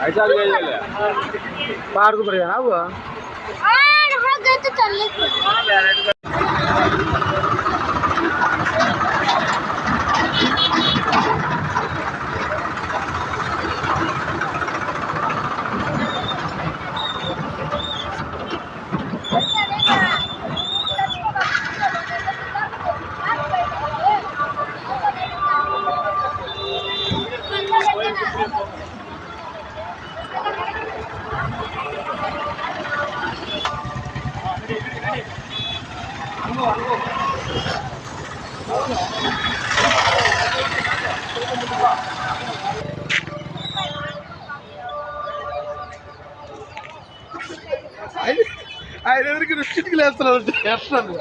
ऐसा पार्क पर जाना वो ఆయన ఎదురికి రుచికి వేస్తున్నాడు వేస్తున్నాడు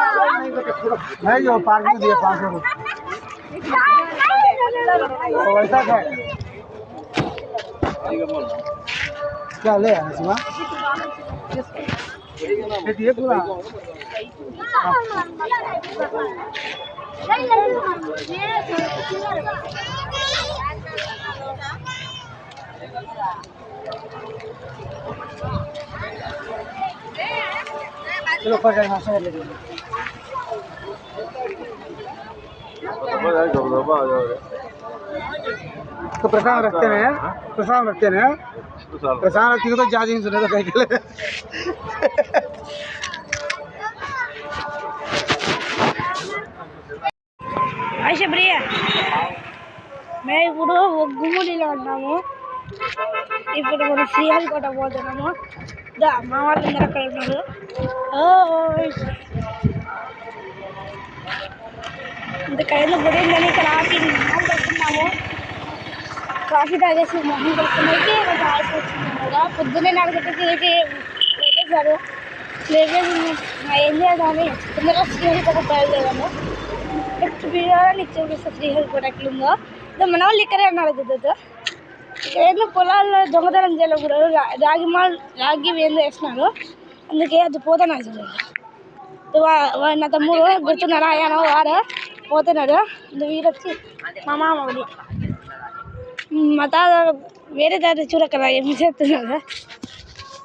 नहीं जो पार्क में दिया 500 वैसा है क्या ले आए इसमें ये पूरा चलो पर जाए मास्टर ले तो प्रसाद रखते हैं प्रसाद रखते हैं प्रसाद रखती तो जा नहीं सुने तो कहीं के लिए अच्छा प्रिया मैं ఇప్పుడు గుమ్మడిలో ఉన్నాము ఇప్పుడు మనం శ్రీహరికోట పోతున్నాము మా వాళ్ళందరూ అక్కడ ఉన్నారు ఇంతకైనా గుడి ఉందని ఇక్కడ ఆపి మొహం కలుపుకున్నాము కాఫీ తాగేసి మొహం కలుపుకున్నైతే ఆయాసం వచ్చింది కదా పొద్దున్నే 4 గంటలకి లేపేశారు లేపేసి ఏం చేద్దామని తొందరగా శ్రీహరికోట బయలుదేరాము నెక్స్ట్ వీడియోలో నీకు చూపిస్తా శ్రీహరికోట ఎట్లుందో మన వాళ్ళు ఇక్కడే అన్నారు కదా ఇక్కడ పొలాల్లో దొంగతనం చేయకూడదు రాగి ఏందో వేసినారు అందుకే అది పోతున్నాడు నా తమ్ముడు గుర్తున్నారా ఆయన వారే పోతున్నాడు వీరొచ్చి మా మామది మా తాత వేరే తాత చూడక్కరా ఏం చేస్తున్నారు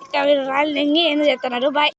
ఇక్కడ వీరు రాళ్ళు ఎంగి ఏం చేస్తున్నారు బాయ్.